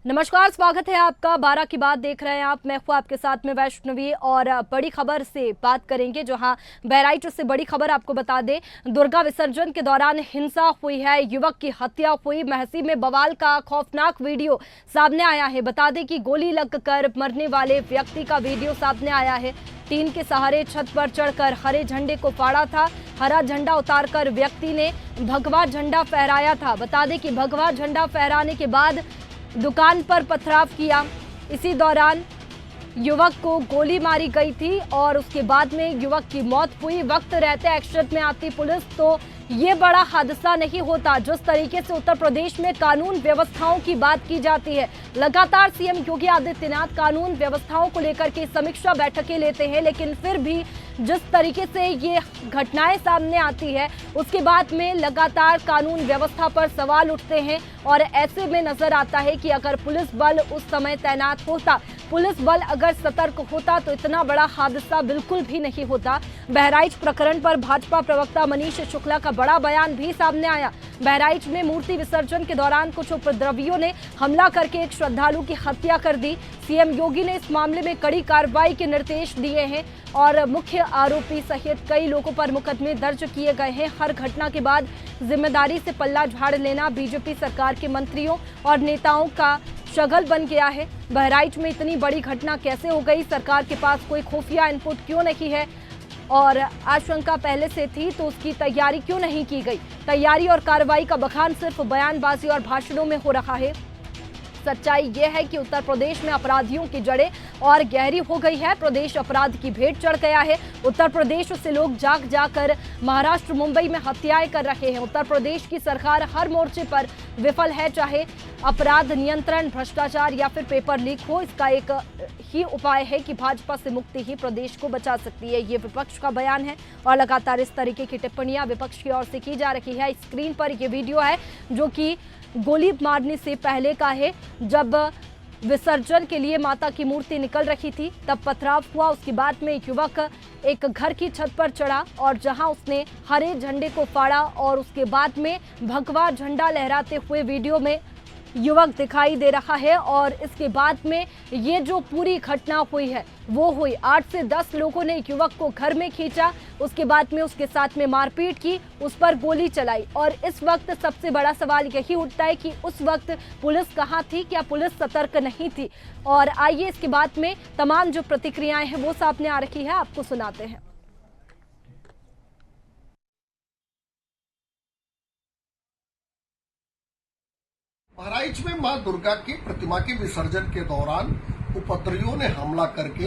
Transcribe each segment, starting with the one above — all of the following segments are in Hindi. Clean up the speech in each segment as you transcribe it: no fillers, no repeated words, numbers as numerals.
नमस्कार, स्वागत है आपका। 12 की बात देख रहे हैं आप। मैं हूं आपके साथ में वैष्णवी और बड़ी खबर से बात करेंगे। जहां बहराइच से बड़ी खबर आपको बता दें, दुर्गा विसर्जन के दौरान हिंसा हुई है, युवक की हत्या हुई। महसी में बवाल का खौफनाक वीडियो सामने आया है। बता दें कि गोली लगकर मरने वाले व्यक्ति का वीडियो सामने आया है। टीन के सहारे छत पर चढ़कर हरे झंडे को फाड़ा था। हरा झंडा उतारकर व्यक्ति ने भगवा झंडा फहराया था। बता दें कि भगवा झंडा फहराने के बाद दुकान पर पथराव किया। इसी दौरान युवक को गोली मारी गई थी और उसके बाद में युवक की मौत हुई। वक्त रहते एक्शन में आती पुलिस तो ये बड़ा हादसा नहीं होता। जिस तरीके से उत्तर प्रदेश में कानून व्यवस्थाओं की बात की जाती है, लगातार सीएम योगी आदित्यनाथ कानून व्यवस्थाओं को लेकर के समीक्षा बैठकें लेते हैं, लेकिन फिर भी जिस तरीके से ये घटनाएं सामने आती है उसके बाद में लगातार कानून व्यवस्था पर सवाल उठते हैं। और ऐसे में नजर आता है कि अगर पुलिस बल उस समय तैनात होता, पुलिस बल अगर सतर्क होता तो इतना बड़ा हादसा बिल्कुल भी नहीं होता। बहराइच प्रकरण पर भाजपा प्रवक्ता मनीष शुक्ला का बड़ा बयान भी सामने आया। बहराइच में मूर्ति विसर्जन के दौरान कुछ उपद्रवियों ने हमला करके एक श्रद्धालु की हत्या कर दी। सीएम योगी ने इस मामले में कड़ी कार्रवाई के निर्देश दिए हैं और मुख्य आरोपी सहित कई लोगों पर मुकदमे दर्ज किए गए हैं। हर घटना के बाद जिम्मेदारी से पल्ला झाड़ लेना बीजेपी सरकार के मंत्रियों और नेताओं का शगल बन गया है। बहराइच में इतनी बड़ी घटना कैसे हो गई? सरकार के पास कोई खुफिया इनपुट क्यों नहीं है? और आशंका पहले से थी तो उसकी तैयारी क्यों नहीं की गई? तैयारी और कार्रवाई का बखान सिर्फ बयानबाजी और भाषणों में हो रहा है। सच्चाई यह है कि उत्तर प्रदेश में अपराधियों की जड़ें और गहरी हो गई है। प्रदेश अपराध की भेंट चढ़ गया है। उत्तर प्रदेश से लोग जाग जाकर महाराष्ट्र, मुंबई में हत्याएं कर रहे हैं। उत्तर प्रदेश की सरकार हर मोर्चे पर विफल है, चाहे अपराध नियंत्रण, भ्रष्टाचार या फिर पेपर लीक हो। इसका एक ही उपाय है कि भाजपा से मुक्ति ही प्रदेश को बचा सकती है। ये विपक्ष का बयान है और लगातार इस तरीके की टिप्पणियां विपक्ष की ओर से की जा रही है। स्क्रीन पर ये वीडियो है जो कि गोली मारने से पहले का है, जब विसर्जन के लिए माता की मूर्ति निकल रही थी तब पथराव हुआ। उसके बाद में युवक एक घर की छत पर चढ़ा और जहां उसने हरे झंडे को फाड़ा और उसके बाद में भगवा झंडा लहराते हुए वीडियो में युवक दिखाई दे रहा है। और इसके बाद में ये जो पूरी घटना हुई है वो हुई। 8 से 10 लोगों ने युवक को घर में खींचा, उसके बाद में उसके साथ में मारपीट की, उस पर गोली चलाई। और इस वक्त सबसे बड़ा सवाल यही उठता है कि उस वक्त पुलिस कहाँ थी? क्या पुलिस सतर्क नहीं थी? और आइए इसके बाद में तमाम जो प्रतिक्रियाएं हैं वो सामने आ रही है, आपको सुनाते हैं। बहराइच में मां दुर्गा की प्रतिमा के विसर्जन के दौरान उपद्रवियों ने हमला करके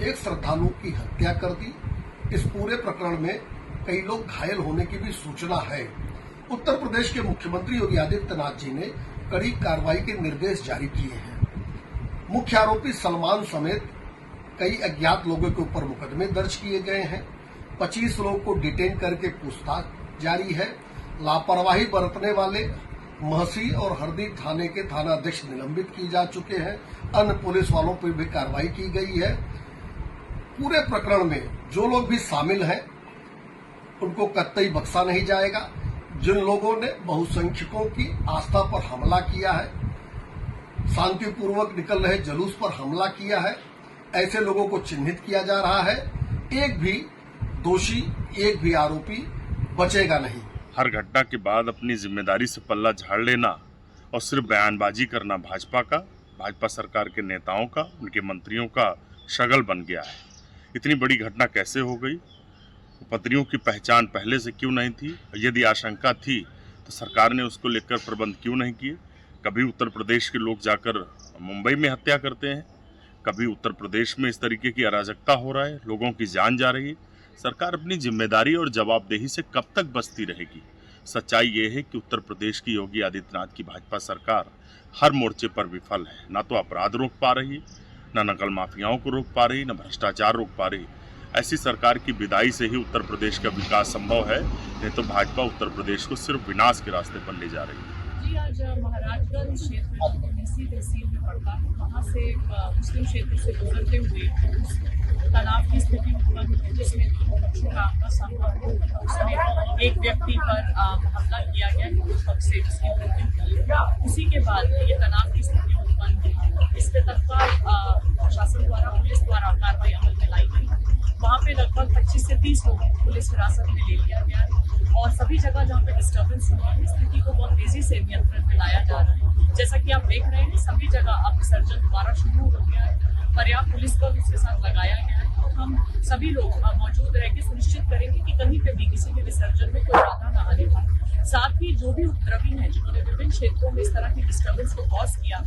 एक श्रद्धालु की हत्या कर दी। इस पूरे प्रकरण में कई लोग घायल होने की भी सूचना है। उत्तर प्रदेश के मुख्यमंत्री योगी आदित्यनाथ जी ने कड़ी कार्रवाई के निर्देश जारी किए हैं। मुख्य आरोपी सलमान समेत कई अज्ञात लोगों के ऊपर मुकदमे दर्ज किए गए हैं। 25 लोगों को डिटेन करके पूछताछ जारी है। लापरवाही बरतने वाले महसी और हरदी थाने के थानाध्यक्ष निलंबित किए जा चुके हैं। अन्य पुलिस वालों पर भी कार्रवाई की गई है। पूरे प्रकरण में जो लोग भी शामिल हैं उनको कतई बख्शा नहीं जाएगा। जिन लोगों ने बहुसंख्यकों की आस्था पर हमला किया है, शांतिपूर्वक निकल रहे जुलूस पर हमला किया है, ऐसे लोगों को चिन्हित किया जा रहा है। एक भी दोषी, एक भी आरोपी बचेगा नहीं। हर घटना के बाद अपनी जिम्मेदारी से पल्ला झाड़ लेना और सिर्फ बयानबाजी करना भाजपा सरकार के नेताओं का, उनके मंत्रियों का शगल बन गया है। इतनी बड़ी घटना कैसे हो गई? उपद्रवियों की पहचान पहले से क्यों नहीं थी? यदि आशंका थी तो सरकार ने उसको लेकर प्रबंध क्यों नहीं किए? कभी उत्तर प्रदेश के लोग जाकर मुंबई में हत्या करते हैं, कभी उत्तर प्रदेश में इस तरीके की अराजकता हो रहा है, लोगों की जान जा रही है। सरकार अपनी जिम्मेदारी और जवाबदेही से कब तक बचती रहेगी? सच्चाई ये है कि उत्तर प्रदेश की योगी आदित्यनाथ की भाजपा सरकार हर मोर्चे पर विफल है। ना तो अपराध रोक पा रही, ना नकल माफियाओं को रोक पा रही, ना भ्रष्टाचार रोक पा रही। ऐसी सरकार की विदाई से ही उत्तर प्रदेश का विकास संभव है, नहीं तो भाजपा उत्तर प्रदेश को सिर्फ विनाश के रास्ते पर ले जा रही है। जी, आज महाराजगंज क्षेत्र महसी तहसील में पड़ता है, वहाँ से मुस्लिम क्षेत्र से गुजरते हुए तनाव की स्थिति उत्पन्न हुई, जिसमें दोनों पक्षों का आपका सामना हुआ। उसमें एक व्यक्ति पर हमला किया गया, उस पक्ष से जिसकी मृत्यु हुई। उसी के बाद ये तनाव की स्थिति उत्पन्न 29 लोगों को पुलिस हिरासत में ले लिया गया है और सभी जगह जहाँ पे डिस्टर्बेंस हुआ है स्थिति को बहुत तेजी से नियंत्रण में लाया जा रहा है। जैसा कि आप देख रहे हैं सभी जगह अब विसर्जन दोबारा शुरू हो गया है, पर्याप्त पुलिस बल उसके साथ लगाया गया है और हम सभी लोग मौजूद रह के सुनिश्चित करेंगे कि कहीं पे भी किसी भी विसर्जन में कोई बाधा न आने पाए। साथ ही जो भी उपद्रवी हैं जिन्होंने विभिन्न क्षेत्रों में इस तरह की डिस्टर्बेंस को कॉज किया,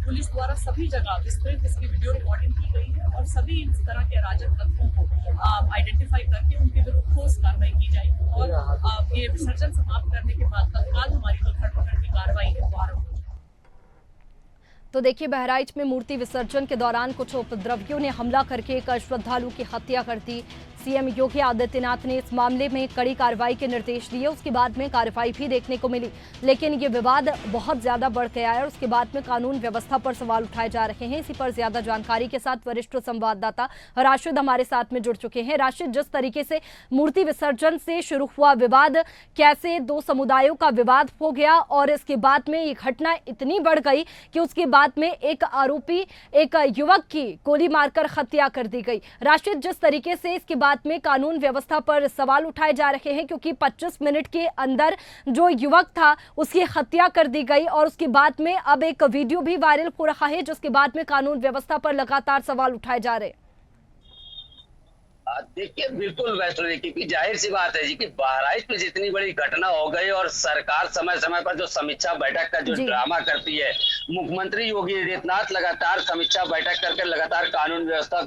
पुलिस द्वारा सभी जगह विस्तृत इसकी वीडियो रिकॉर्डिंग की गई है और सभी इस तरह के अराजक तत्वों को आइडेंटिफाई करके उनके विरुद्ध ठोस कार्रवाई की जाएगी और ये विसर्जन समाप्त करने के बाद तत्काल हमारी जो धरपकड़ की कार्रवाई है वो आरंभ हो जाएगी। तो देखिए, बहराइच में मूर्ति विसर्जन के दौरान कुछ उपद्रवियों ने हमला करके एक श्रद्धालु की हत्या कर दी। सीएम योगी आदित्यनाथ ने इस मामले में कड़ी कार्रवाई के निर्देश दिए। उसके बाद में कार्रवाई भी देखने को मिली, लेकिन ये विवाद बहुत ज्यादा बढ़ गया है। उसके बाद में कानून व्यवस्था पर सवाल उठाए जा रहे हैं। इसी पर ज्यादा जानकारी के साथ वरिष्ठ संवाददाता राशिद हमारे साथ में जुड़ चुके हैं। राशिद, जिस तरीके से मूर्ति विसर्जन से शुरू हुआ विवाद, कैसे दो समुदायों का विवाद हो गया और इसके बाद में ये घटना इतनी बढ़ गई कि उसके बाद में एक आरोपी, एक युवक की गोली मारकर हत्या कर दी गई। राशिद, जिस तरीके से इसके बाद में कानून व्यवस्था पर सवाल उठाए जा रहे हैं क्योंकि 25 मिनट के अंदर जो युवक था उसकी हत्या कर दी गई और उसके बाद में अब एक वीडियो भी वायरल हो रहा है जिसके बाद में कानून व्यवस्था पर लगातार सवाल उठाए जा रहे हैं। देखिए, बिल्कुल वैष्णवी, क्योंकि जाहिर सी बात है जी कि बहराइच में जितनी बड़ी घटना हो गई और सरकार समय समय पर जो समीक्षा बैठक का जो ड्रामा करती है, मुख्यमंत्री योगी आदित्यनाथ लगातार समीक्षा बैठक करके लगातार कानून व्यवस्था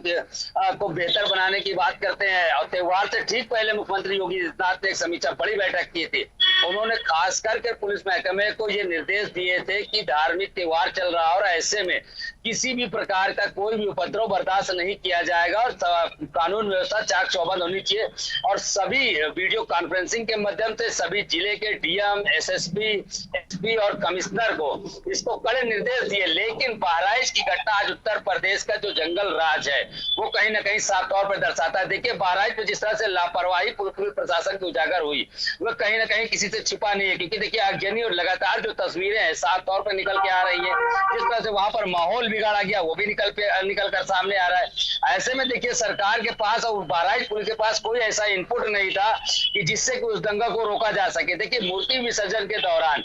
को बेहतर बनाने की बात करते हैं और त्योहार से ठीक पहले मुख्यमंत्री योगी आदित्यनाथ ने एक समीक्षा बड़ी बैठक की थी। उन्होंने खास करके पुलिस महकमे को ये निर्देश दिए थे कि धार्मिक त्योहार चल रहा और ऐसे में किसी भी प्रकार का कोई भी उपद्रव बर्दाश्त नहीं किया जाएगा और कानून व्यवस्था चाक चौबंद होनी चाहिए और सभी वीडियो कॉन्फ्रेंसिंग के माध्यम से सभी जिले के डीएम, एसएसपी, एसपी और कमिश्नर को इसको कड़े निर्देश दिए। लेकिन बहराइच की घटना आज उत्तर प्रदेश का जो जंगल राज है वो कहीं ना कहीं साफ तौर पर दर्शाता है। देखिए, बहराइच में जिस तरह से लापरवाही पुलिस प्रशासन की उजागर हुई वह कहीं ना कहीं किसी से छिपा नहीं है, क्योंकि देखिए आगजनी और लगातार जो तस्वीरें हैं साफ तौर पर निकल के आ रही है। जिस तरह से वहां पर माहौल बिगाड़ा गया वो भी निकल कर सामने आ रहा है। ऐसे में देखिए, सरकार के पास और बहराइच पुलिस के पास कोई ऐसा इनपुट नहीं था कि जिससे कि उस दंगा को रोका जा सके। देखिए, मूर्ति विसर्जन के दौरान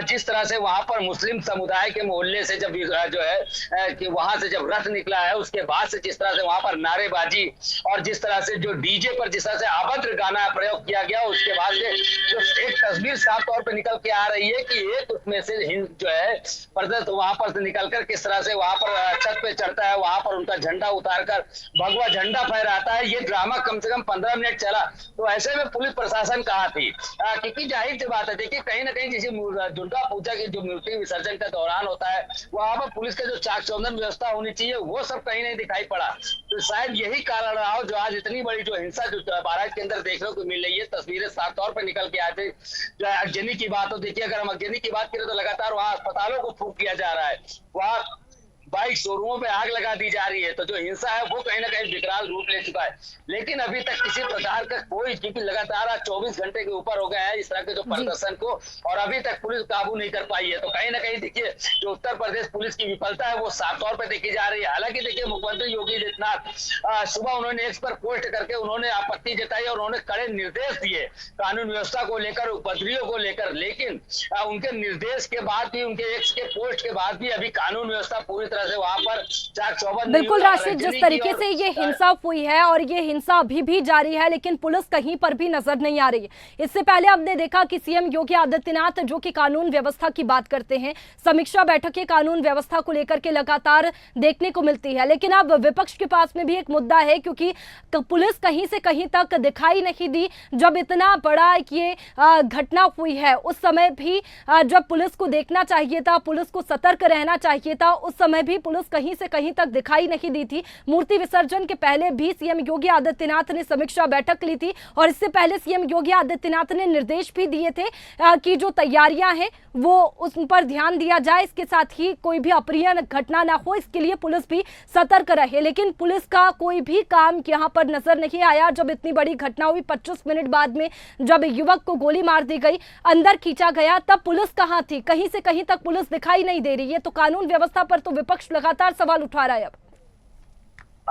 जिस तरह से वहां पर मुस्लिम समुदाय के मोहल्ले से जब जो है कि वहां से जब रथ निकला है उसके बाद से जिस तरह से वहां पर नारेबाजी और जिस तरह से जो डीजे पर जिस तरह से अभद्र गाना प्रयोग किया गया, उसके बाद से जो एक तस्वीर साफ तौर पर निकल के आ रही है कि एक उसमें से हिंद जो है प्रदर्शन वहां पर से निकलकर किस तरह से वहां पर छत पे चढ़ता है, वहां पर उनका झंडा उतारकर भगवा झंडा फहराता है। ये ड्रामा कम से कम 15 मिनट चला। तो ऐसे में पुलिस प्रशासन कहाँ थी? क्योंकि जाहिर सी बात है, देखिए कहीं ना कहीं जैसे दुर्गा पूजा की जो मूर्ति विसर्जन का दौरान होता है वहां पर पुलिस का जो चाक चौबंद व्यवस्था होनी चाहिए वो सब कहीं नहीं दिखाई पड़ा। तो शायद यही कारण रहा हो जो आज इतनी बड़ी जो हिंसा जो बहराइच के अंदर देखने को मिल रही है। तस्वीरें साफ तौर पर निकल के आते जो अगजनी की बात हो, देखिए अगर हम अगजनी की बात करें तो लगातार वहाँ अस्पतालों को फूंक दिया जा रहा है, वहाँ बाइक शोरूमों पे आग लगा दी जा रही है। तो जो हिंसा है वो कहीं ना कहीं विकराल रूप ले चुका है। लेकिन अभी तक किसी प्रकार का कोई, क्योंकि लगातार 24 घंटे के ऊपर हो गया है इस तरह के जो प्रदर्शन को और अभी तक पुलिस काबू नहीं कर पाई है। तो कहीं ना कहीं देखिए जो उत्तर प्रदेश पुलिस की विफलता है वो साफ तौर पर देखी जा रही है। हालांकि देखिए, मुख्यमंत्री योगी आदित्यनाथ सुबह उन्होंने एक्स पर पोस्ट करके उन्होंने आपत्ति जताई और उन्होंने कड़े निर्देश दिए कानून व्यवस्था को लेकर, उपद्रवियों को लेकर। लेकिन उनके निर्देश के बाद भी, उनके एक्स के पोस्ट के बाद भी अभी कानून व्यवस्था पूरी तरह से वहां पर चाक चौबंद। बिल्कुल राशिद, जिस तरीके से ये हिंसा हुई है और ये हिंसा अभी भी जारी है लेकिन पुलिस कहीं पर भी नजर नहीं आ रही है। इससे पहले हमने देखा कि सीएम योगी आदित्यनाथ जो कि कानून व्यवस्था की बात करते हैं, समीक्षा बैठकें कानून व्यवस्था को लेकर के लगातार देखने को मिलती है। लेकिन अब विपक्ष के पास में भी एक मुद्दा है क्योंकि पुलिस कहीं से कहीं तक दिखाई नहीं दी। जब इतना बड़ा ये घटना हुई है उस समय भी जब पुलिस को देखना चाहिए था, पुलिस को सतर्क रहना चाहिए था, उस समय भी पुलिस कहीं से कहीं तक दिखाई नहीं दी थी। मूर्ति विसर्जन के पहले भी सीएम योगी आदित्यनाथ ने समीक्षा बैठक ली थी और इससे पहले सीएम योगी आदित्यनाथ ने निर्देश भी दिए थे कि जो तैयारियां हैं वो उस पर ध्यान दिया जाए, इसके साथ ही कोई भी अप्रिय घटना ना हो, इसके लिए पुलिस भी सतर्क रहे। लेकिन पुलिस का कोई भी काम यहाँ पर नजर नहीं आया। जब इतनी बड़ी घटना हुई, 25 मिनट बाद में जब युवक को गोली मार दी गई, अंदर खींचा गया, तब पुलिस कहाँ थी? कहीं से कहीं तक पुलिस दिखाई नहीं दे रही है। तो कानून व्यवस्था पर तो विपक्ष लगातार सवाल उठा रहा है। अब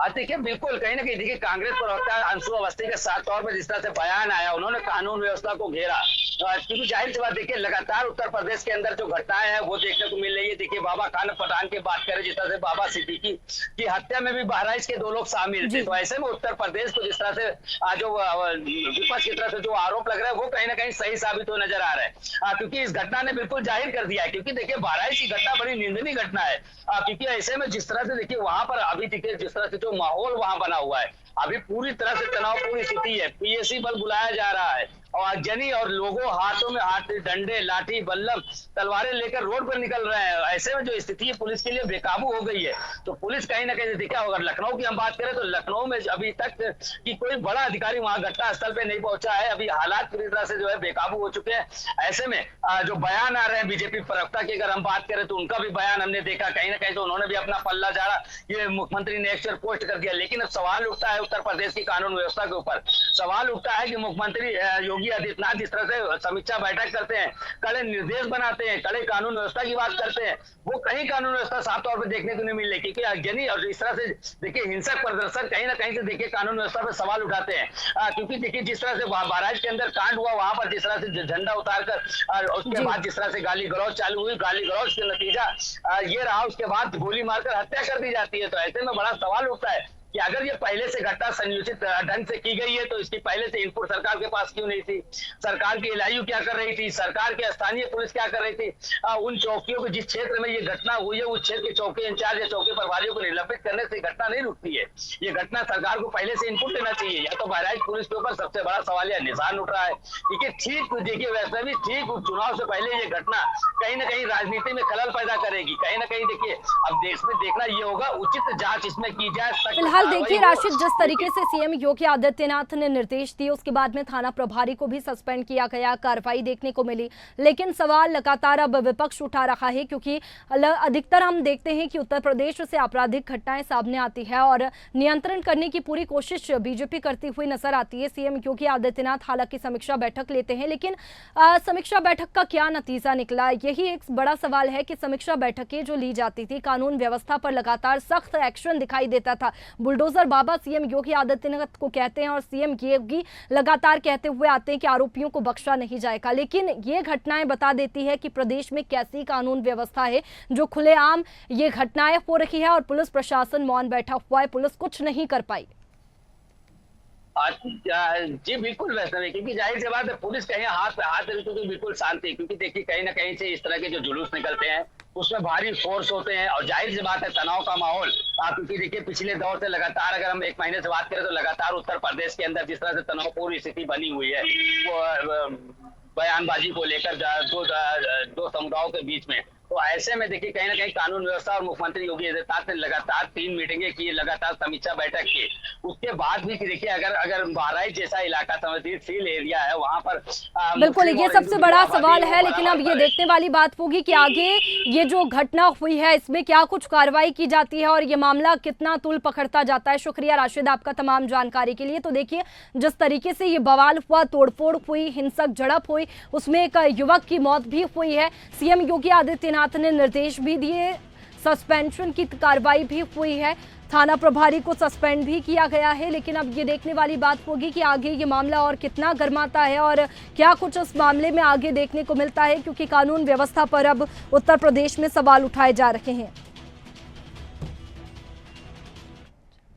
देखिए बिल्कुल कहीं ना कहीं देखिए कांग्रेस प्रवक्ता अंशु अवस्थी के साथ तौर पर जिस तरह से बयान आया, उन्होंने कानून व्यवस्था को घेरा, क्योंकि जाहिर सी बात देखिए लगातार उत्तर प्रदेश के अंदर जो घटनाएं हैं वो देखने को मिल रही है। देखिए बाबा खान पठान की बात करें, जिस तरह से बाबा सिद्दीकी की हत्या में भी बहराइच के 2 लोग शामिल थे। तो ऐसे में उत्तर प्रदेश को जिस तरह से जो विपक्ष की तरफ से जो आरोप लग रहा है वो कहीं ना कहीं सही साबित हो नजर आ रहा है, क्योंकि इस घटना ने बिल्कुल जाहिर कर दिया है। क्योंकि देखिए बहराइच की घटना बड़ी निंदनीय घटना है, क्योंकि ऐसे में जिस तरह से देखिए वहां पर अभी देखिए जिस तरह से जो माहौल वहां बना हुआ है, अभी पूरी तरह से तनावपूर्ण स्थिति है। पीएसी बल बुलाया जा रहा है और आगजनी और लोगों हाथों में हाथ डंडे लाठी बल्लम तलवारें लेकर रोड पर निकल रहे हैं। ऐसे में जो स्थिति है पुलिस के लिए बेकाबू हो गई है। तो पुलिस कहीं ना कहीं देखा होगा, लखनऊ की हम बात करें तो लखनऊ में अभी तक कि कोई बड़ा अधिकारी वहां घटना स्थल पे नहीं पहुंचा है। अभी हालात पूरी तरह से जो है बेकाबू हो चुके हैं। ऐसे में जो बयान आ रहे हैं बीजेपी प्रवक्ता की अगर हम बात करें तो उनका भी बयान हमने देखा, कहीं ना कहीं तो उन्होंने भी अपना पल्ला झाड़ा। ये मुख्यमंत्री ने एक्शन पोस्ट कर दिया, लेकिन अब सवाल उठता है उत्तर प्रदेश की कानून व्यवस्था के ऊपर। सवाल उठता है कि मुख्यमंत्री योगी आदित्यनाथ जिस तरह से समीक्षा बैठक करते हैं, कड़े निर्देश बनाते हैं, कड़े कानून व्यवस्था की बात करते हैं, वो कहीं कानून व्यवस्था साफ तौर पर देखने को नहीं मिल रही। क्योंकि आगजनी और इस तरह से देखिए हिंसक प्रदर्शन कहीं ना कहीं से देखिए कानून व्यवस्था पर सवाल उठाते हैं, क्योंकि देखिए जिस तरह से बहराइच के अंदर कांड हुआ, वहां पर जिस तरह से झंडा उतारकर उसके बाद जिस तरह से गाली गलौज चालू हुई, गाली गलौज के नतीजा ये रहा, उसके बाद गोली मारकर हत्या कर दी जाती है। तो ऐसे में बड़ा सवाल उठता है कि अगर ये पहले से घटना संयोजित ढंग से की गई है तो इसकी पहले से इनपुट सरकार के पास क्यों नहीं थी? सरकार की एलआईयू क्या कर रही थी? सरकार की स्थानीय पुलिस क्या कर रही थी? उन चौकियों को जिस क्षेत्र में ये घटना हुई है उस क्षेत्र के चौकी इंचार्ज या चौकी प्रभारियों को निलंबित करने से घटना नहीं रुकती है। ये घटना सरकार को पहले से इनपुट लेना चाहिए। या तो बहराइच पुलिस के ऊपर सबसे बड़ा सवाल या निशान उठ रहा है, क्योंकि ठीक देखिए वैसे भी ठीक चुनाव से पहले ये घटना कहीं ना कहीं राजनीति में खलल पैदा करेगी। कहीं ना कहीं देखिए अब देश में देखना ये होगा, उचित जांच इसमें की जाए। फिलहाल देखिए राशिद, जिस तरीके से सीएम योगी आदित्यनाथ ने निर्देश दिए उसके बाद में थाना प्रभारी को भी सस्पेंड किया गया, कार्रवाई देखने को मिली। लेकिन सवाल लगातार अब विपक्ष उठा रहा है, क्योंकि अधिकतर हम देखते हैं कि उत्तर प्रदेश से आपराधिक घटनाएं सामने आती है और नियंत्रण करने की पूरी कोशिश बीजेपी करती हुई नजर आती है। सीएम योगी आदित्यनाथ हालांकि समीक्षा बैठक लेते हैं, लेकिन समीक्षा बैठक का क्या नतीजा निकला, यही एक बड़ा सवाल है कि समीक्षा बैठकें जो ली जाती थी, कानून व्यवस्था पर लगातार सख्त एक्शन दिखाई देता था। बुलडोजर बाबा सीएम योगी आदित्यनाथ को कहते हैं और सीएम योगी लगातार कहते हुए आते हैं कि आरोपियों को बख्शा नहीं जाएगा। लेकिन ये घटनाएं बता देती है कि प्रदेश में कैसी कानून व्यवस्था है, जो खुलेआम ये घटनाएं हो रही है और पुलिस प्रशासन मौन बैठा हुआ है, पुलिस कुछ नहीं कर पाई। जी बिल्कुल वैष्णवी, क्योंकि जाहिर सी बात है पुलिस कहीं हाथ पे हाथ रखती है, बिल्कुल शांति। क्योंकि देखिए कहीं ना कहीं से इस तरह के जो जुलूस निकलते हैं उसमें भारी फोर्स होते हैं और जाहिर सी बात है तनाव का माहौल। क्योंकि देखिए पिछले दौर से लगातार अगर हम 1 महीने से बात करें तो लगातार उत्तर प्रदेश के अंदर जिस तरह से तनावपूर्ण स्थिति बनी हुई है, वो बयानबाजी को लेकर दो समुदायों के बीच में, तो ऐसे में देखिए कहीं ना कहीं कानून व्यवस्था और मुख्यमंत्री योगी आदित्यनाथ ने लगातार 3 मीटिंगें की, लगातार समीक्षा बैठक की। उसके बाद भी देखिए अगर बहराइच जैसा इलाका संवेदनशील एरिया है वहां पर बिल्कुल ये सबसे बड़ा सवाल है। लेकिन अब ये देखने वाली बात होगी कि आगे ये जो घटना हुई है इसमें क्या कुछ कार्रवाई की जाती है और ये मामला कितना तूल पकड़ता जाता है। शुक्रिया राशिद आपका तमाम जानकारी के लिए। तो देखिए जिस तरीके से ये बवाल हुआ, तोड़फोड़ हुई, हिंसक झड़प हुई, उसमें एक युवक की मौत भी हुई है। सीएम योगी आदित्यनाथ ने निर्देश भी दिए, सस्पेंशन की कार्रवाई भी हुई है, थाना प्रभारी को सस्पेंड भी किया गया है। लेकिन अब ये देखने वाली बात होगी कि आगे ये मामला और कितना गरमाता है और क्या कुछ इस मामले में आगे देखने को मिलता है, क्योंकि कानून व्यवस्था पर अब उत्तर प्रदेश में सवाल उठाए जा रहे हैं।